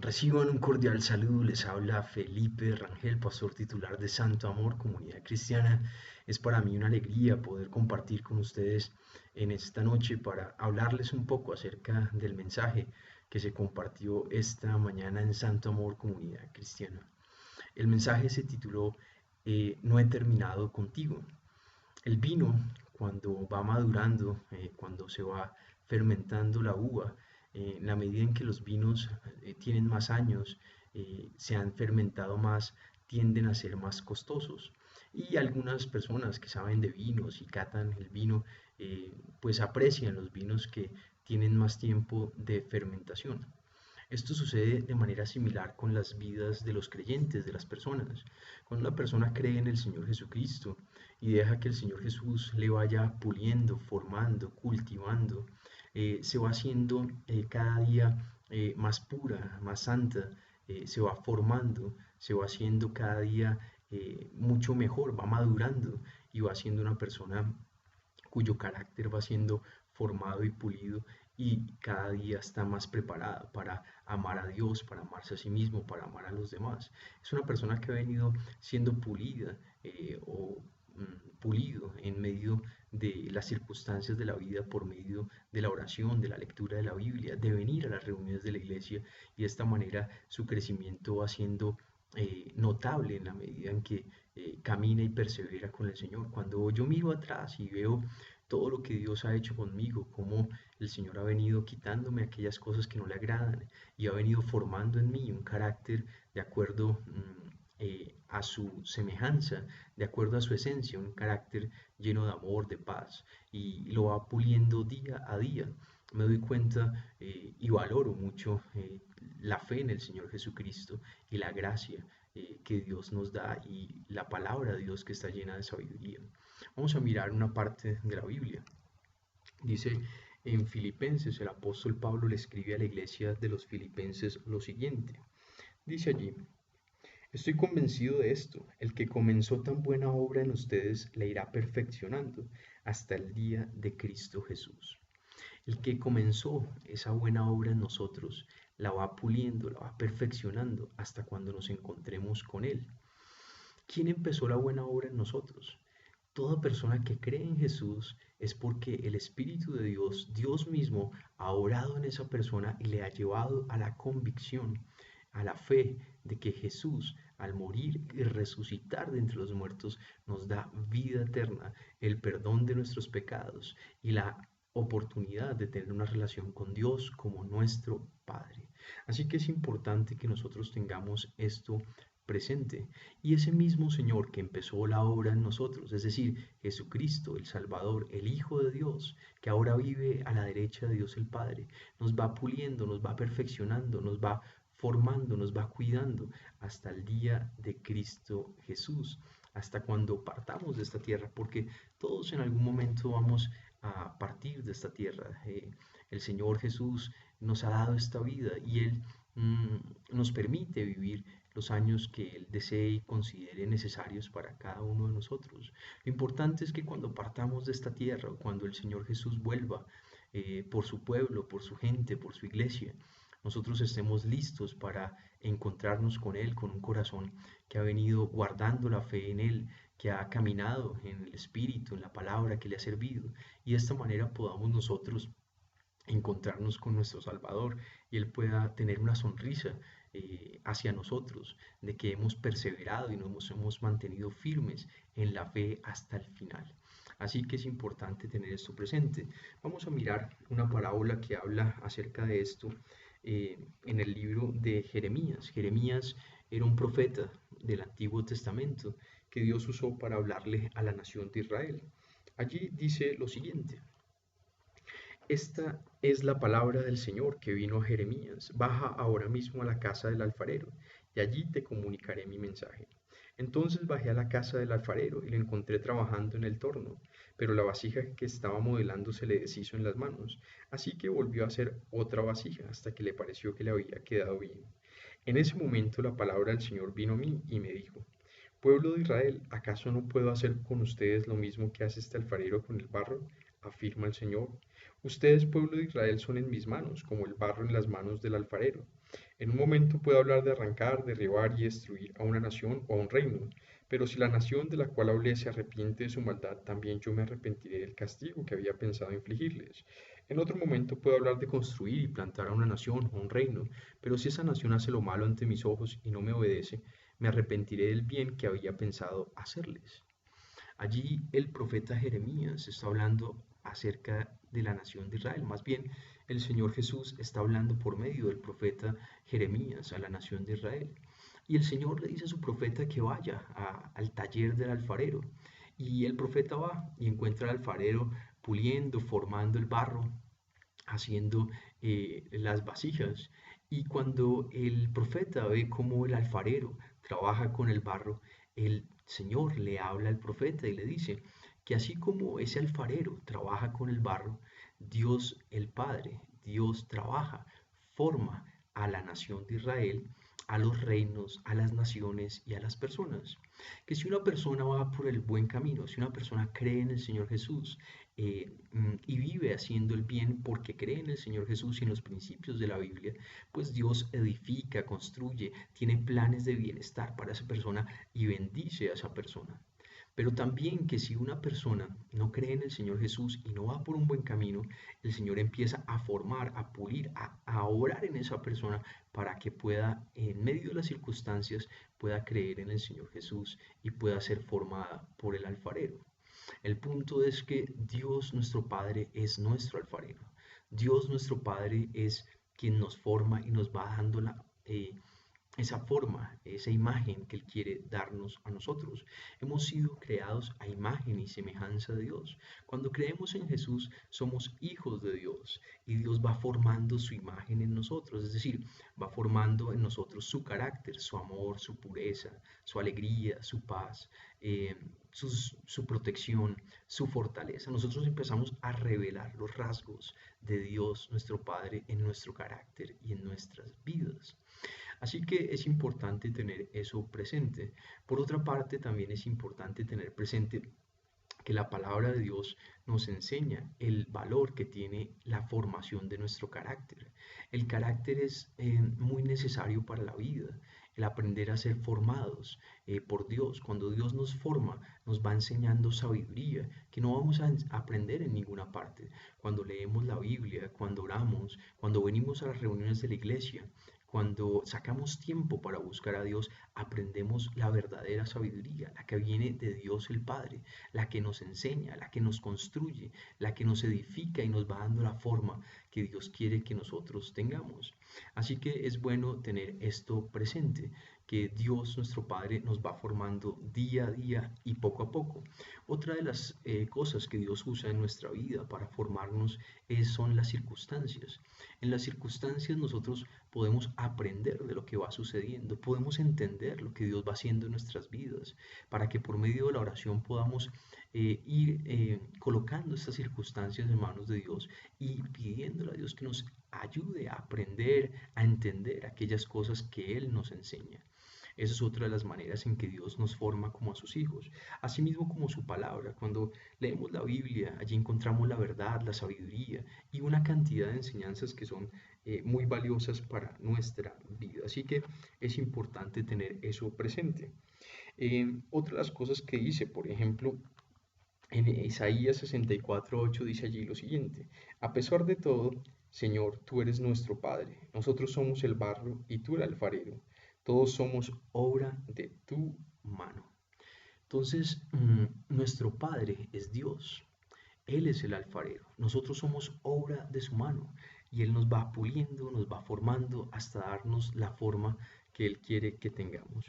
Reciban un cordial saludo, les habla Felipe Rangel, pastor titular de Santo Amor, Comunidad Cristiana. Es para mí una alegría poder compartir con ustedes en esta noche para hablarles un poco acerca del mensaje que se compartió esta mañana en Santo Amor, Comunidad Cristiana. El mensaje se tituló No he terminado contigo. El vino, cuando va madurando, cuando se va fermentando la uva, en la medida en que los vinos tienen más años, se han fermentado más, tienden a ser más costosos. Y algunas personas que saben de vinos y catan el vino, pues aprecian los vinos que tienen más tiempo de fermentación. Esto sucede de manera similar con las vidas de los creyentes, de las personas. Cuando una persona cree en el Señor Jesucristo y deja que el Señor Jesús le vaya puliendo, formando, cultivando, se va haciendo cada día más pura, más santa, se va formando, se va haciendo cada día mucho mejor, va madurando y va siendo una persona cuyo carácter va siendo formado y pulido y cada día está más preparada para amar a Dios, para amarse a sí mismo, para amar a los demás. Es una persona que ha venido siendo pulida pulido en medio de las circunstancias de la vida por medio de la oración, de la lectura de la Biblia, de venir a las reuniones de la iglesia y de esta manera su crecimiento va siendo notable en la medida en que camina y persevera con el Señor. Cuando yo miro atrás y veo todo lo que Dios ha hecho conmigo, cómo el Señor ha venido quitándome aquellas cosas que no le agradan y ha venido formando en mí un carácter de acuerdo a su semejanza, de acuerdo a su esencia, un carácter lleno de amor, de paz, y lo va puliendo día a día. Me doy cuenta y valoro mucho la fe en el Señor Jesucristo y la gracia que Dios nos da y la palabra de Dios que está llena de sabiduría. Vamos a mirar una parte de la Biblia. Dice en Filipenses, el apóstol Pablo le escribe a la iglesia de los filipenses lo siguiente. Dice allí, estoy convencido de esto, el que comenzó tan buena obra en ustedes la irá perfeccionando hasta el día de Cristo Jesús. El que comenzó esa buena obra en nosotros la va puliendo, la va perfeccionando hasta cuando nos encontremos con Él. ¿Quién empezó la buena obra en nosotros? Toda persona que cree en Jesús es porque el Espíritu de Dios, Dios mismo, ha orado en esa persona y le ha llevado a la convicción, a la fe de que Jesús, al morir y resucitar de entre los muertos, nos da vida eterna, el perdón de nuestros pecados y la oportunidad de tener una relación con Dios como nuestro Padre. Así que es importante que nosotros tengamos esto presente. Y ese mismo Señor que empezó la obra en nosotros, es decir, Jesucristo, el Salvador, el Hijo de Dios, que ahora vive a la derecha de Dios el Padre, nos va puliendo, nos va perfeccionando, nos va formando, nos va cuidando hasta el día de Cristo Jesús, hasta cuando partamos de esta tierra, porque todos en algún momento vamos a partir de esta tierra. El Señor Jesús nos ha dado esta vida y Él nos permite vivir los años que Él desee y considere necesarios para cada uno de nosotros. Lo importante es que cuando partamos de esta tierra, o cuando el Señor Jesús vuelva por su pueblo, por su gente, por su iglesia, nosotros estemos listos para encontrarnos con Él, con un corazón que ha venido guardando la fe en Él, que ha caminado en el Espíritu, en la palabra que le ha servido, y de esta manera podamos nosotros encontrarnos con nuestro Salvador y Él pueda tener una sonrisa hacia nosotros, de que hemos perseverado y nos hemos mantenido firmes en la fe hasta el final. Así que es importante tener esto presente. Vamos a mirar una parábola que habla acerca de esto en el libro de Jeremías. Jeremías era un profeta del Antiguo Testamento que Dios usó para hablarle a la nación de Israel. Allí dice lo siguiente. Esta es la palabra del Señor que vino a Jeremías. Baja ahora mismo a la casa del alfarero, y allí te comunicaré mi mensaje. Entonces bajé a la casa del alfarero y lo encontré trabajando en el torno, pero la vasija que estaba modelando se le deshizo en las manos, así que volvió a hacer otra vasija hasta que le pareció que le había quedado bien. En ese momento la palabra del Señor vino a mí y me dijo, Pueblo de Israel, ¿acaso no puedo hacer con ustedes lo mismo que hace este alfarero con el barro? Afirma el Señor. Ustedes, pueblo de Israel, son en mis manos, como el barro en las manos del alfarero. En un momento puedo hablar de arrancar, derribar y destruir a una nación o a un reino, pero si la nación de la cual hablé se arrepiente de su maldad, también yo me arrepentiré del castigo que había pensado infligirles. En otro momento puedo hablar de construir y plantar a una nación o un reino, pero si esa nación hace lo malo ante mis ojos y no me obedece, me arrepentiré del bien que había pensado hacerles. Allí el profeta Jeremías está hablando acerca de la nación de Israel. Más bien, el Señor Jesús está hablando por medio del profeta Jeremías a la nación de Israel. Y el Señor le dice a su profeta que vaya al taller del alfarero. Y el profeta va y encuentra al alfarero puliendo, formando el barro, haciendo las vasijas. Y cuando el profeta ve cómo el alfarero trabaja con el barro, el Señor le habla al profeta y le dice que así como ese alfarero trabaja con el barro, Dios el Padre, Dios trabaja, forma a la nación de Israel, a los reinos, a las naciones y a las personas. Que si una persona va por el buen camino, si una persona cree en el Señor Jesús, y vive haciendo el bien porque cree en el Señor Jesús y en los principios de la Biblia, pues Dios edifica, construye, tiene planes de bienestar para esa persona y bendice a esa persona. Pero también que si una persona no cree en el Señor Jesús y no va por un buen camino, el Señor empieza a formar, a pulir, a obrar en esa persona para que pueda, en medio de las circunstancias, pueda creer en el Señor Jesús y pueda ser formada por el alfarero. El punto es que Dios nuestro Padre es nuestro alfarero. Dios nuestro Padre es quien nos forma y nos va dando esa forma, esa imagen que Él quiere darnos a nosotros. Hemos sido creados a imagen y semejanza de Dios. Cuando creemos en Jesús, somos hijos de Dios y Dios va formando su imagen en nosotros, es decir, va formando en nosotros su carácter, su amor, su pureza, su alegría, su paz, eh, su protección, su fortaleza. Nosotros empezamos a revelar los rasgos de Dios, nuestro Padre, en nuestro carácter y en nuestras vidas. Así que es importante tener eso presente. Por otra parte, también es importante tener presente que la palabra de Dios nos enseña el valor que tiene la formación de nuestro carácter. El carácter es muy necesario para la vida, el aprender a ser formados por Dios. Cuando Dios nos forma, nos va enseñando sabiduría que no vamos a aprender en ninguna parte. Cuando leemos la Biblia, cuando oramos, cuando venimos a las reuniones de la iglesia, cuando sacamos tiempo para buscar a Dios, aprendemos la verdadera sabiduría, la que viene de Dios el Padre, la que nos enseña, la que nos construye, la que nos edifica y nos va dando la forma que Dios quiere que nosotros tengamos. Así que es bueno tener esto presente, que Dios nuestro Padre nos va formando día a día y poco a poco. Otra de las cosas que Dios usa en nuestra vida para formarnos son las circunstancias. En las circunstancias nosotros podemos aprender de lo que va sucediendo, podemos entender lo que Dios va haciendo en nuestras vidas, para que por medio de la oración podamos ir colocando estas circunstancias en manos de Dios y pidiéndole a Dios que nos ayude a aprender, a entender aquellas cosas que Él nos enseña. Esa es otra de las maneras en que Dios nos forma como a sus hijos, asimismo como su palabra. Cuando leemos la Biblia, allí encontramos la verdad, la sabiduría y una cantidad de enseñanzas que son muy valiosas para nuestra vida. Así que es importante tener eso presente. Otra de las cosas que dice, por ejemplo, en Isaías 64:8 dice allí lo siguiente: a pesar de todo, Señor, tú eres nuestro Padre, nosotros somos el barro y tú el alfarero, todos somos obra de tu mano. Entonces, nuestro Padre es Dios, Él es el alfarero, nosotros somos obra de su mano y Él nos va puliendo, nos va formando hasta darnos la forma que Él quiere que tengamos.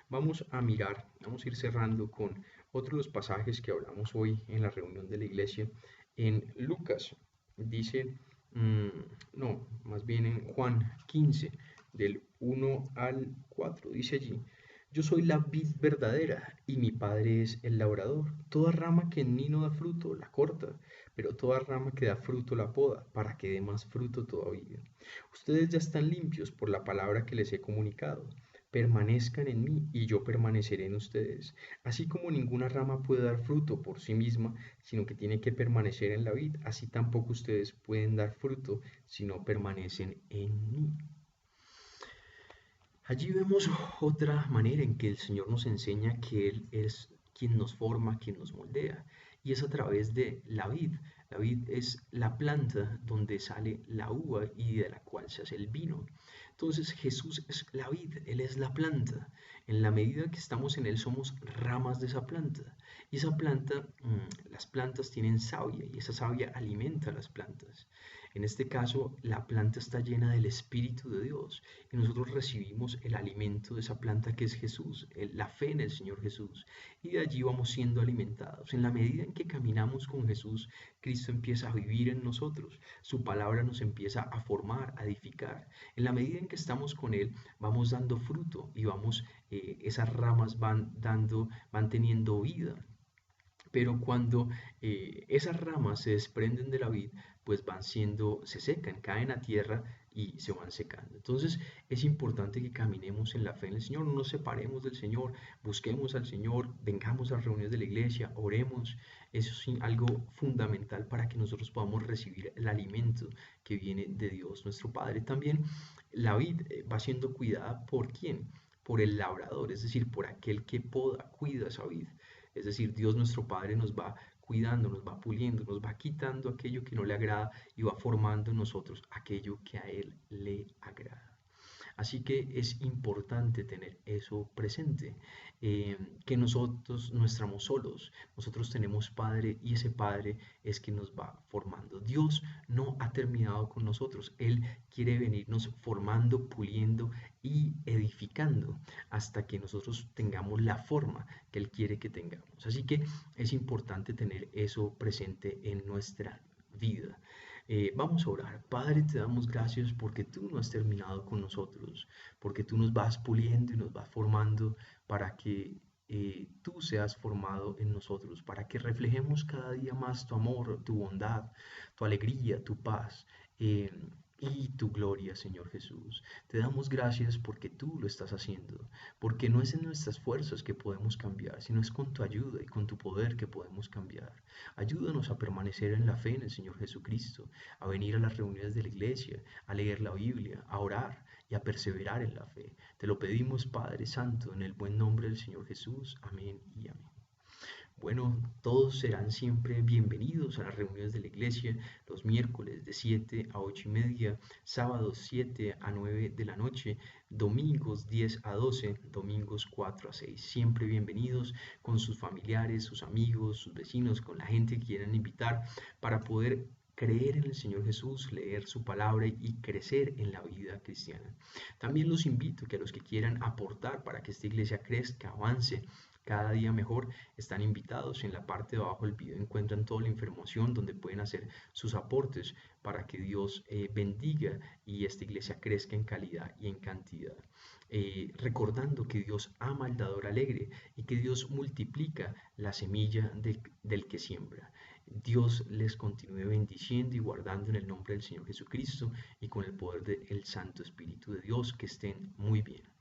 Vamos a mirar, vamos a ir cerrando con otro de los pasajes que hablamos hoy en la reunión de la iglesia. En Lucas dice, mm, no, más bien en Juan 15, del 1 al 4, dice allí: yo soy la vid verdadera y mi padre es el labrador. Toda rama que en mí no da fruto la corta, pero toda rama que da fruto la poda, para que dé más fruto todavía. Ustedes ya están limpios por la palabra que les he comunicado, permanezcan en mí y yo permaneceré en ustedes. Así como ninguna rama puede dar fruto por sí misma, sino que tiene que permanecer en la vid, así tampoco ustedes pueden dar fruto si no permanecen en mí. Allí vemos otra manera en que el Señor nos enseña que Él es quien nos forma, quien nos moldea, y es a través de la vid. La vid es la planta donde sale la uva y de la cual se hace el vino. Entonces Jesús es la vid, Él es la planta. En la medida que estamos en Él somos ramas de esa planta. Y esa planta, las plantas tienen savia y esa savia alimenta a las plantas. En este caso, la planta está llena del Espíritu de Dios y nosotros recibimos el alimento de esa planta que es Jesús, la fe en el Señor Jesús, y de allí vamos siendo alimentados. En la medida en que caminamos con Jesús, Cristo empieza a vivir en nosotros, su palabra nos empieza a formar, a edificar. En la medida en que estamos con Él, vamos dando fruto y esas ramas van teniendo vida. Pero cuando esas ramas se desprenden de la vid, pues se secan, caen a tierra y se van secando. Entonces es importante que caminemos en la fe en el Señor, no nos separemos del Señor, busquemos al Señor, vengamos a las reuniones de la iglesia, oremos. Eso es algo fundamental para que nosotros podamos recibir el alimento que viene de Dios nuestro Padre. También la vid va siendo cuidada por ¿quién? Por el labrador, es decir, por aquel que poda, cuida esa vid. Es decir, Dios nuestro Padre nos va cuidando, nos va puliendo, nos va quitando aquello que no le agrada y va formando en nosotros aquello que a Él le agrada. Así que es importante tener eso presente, que nosotros no estamos solos, nosotros tenemos Padre y ese Padre es quien nos va formando. Dios no ha terminado con nosotros, Él quiere venirnos formando, puliendo y edificando hasta que nosotros tengamos la forma que Él quiere que tengamos. Así que es importante tener eso presente en nuestra vida. Vamos a orar. Padre, te damos gracias porque tú no has terminado con nosotros, porque tú nos vas puliendo y nos vas formando para que tú seas formado en nosotros, para que reflejemos cada día más tu amor, tu bondad, tu alegría, tu paz. eh, y tu gloria, Señor Jesús. Te damos gracias porque tú lo estás haciendo, porque no es en nuestras fuerzas que podemos cambiar, sino es con tu ayuda y con tu poder que podemos cambiar. Ayúdanos a permanecer en la fe en el Señor Jesucristo, a venir a las reuniones de la iglesia, a leer la Biblia, a orar y a perseverar en la fe. Te lo pedimos, Padre Santo, en el buen nombre del Señor Jesús. Amén y amén. Bueno, todos serán siempre bienvenidos a las reuniones de la iglesia los miércoles de 7 a 8 y media, sábados 7 a 9 de la noche, domingos 10 a 12, domingos 4 a 6. Siempre bienvenidos con sus familiares, sus amigos, sus vecinos, con la gente que quieran invitar para poder creer en el Señor Jesús, leer su palabra y crecer en la vida cristiana. También los invito que a los que quieran aportar para que esta iglesia crezca, avance, cada día mejor, están invitados. En la parte de abajo del video encuentran toda la información donde pueden hacer sus aportes para que Dios bendiga y esta iglesia crezca en calidad y en cantidad. Recordando que Dios ama al dador alegre y que Dios multiplica la semilla del que siembra. Dios les continúe bendiciendo y guardando en el nombre del Señor Jesucristo y con el poder del Santo Espíritu de Dios. Que estén muy bien.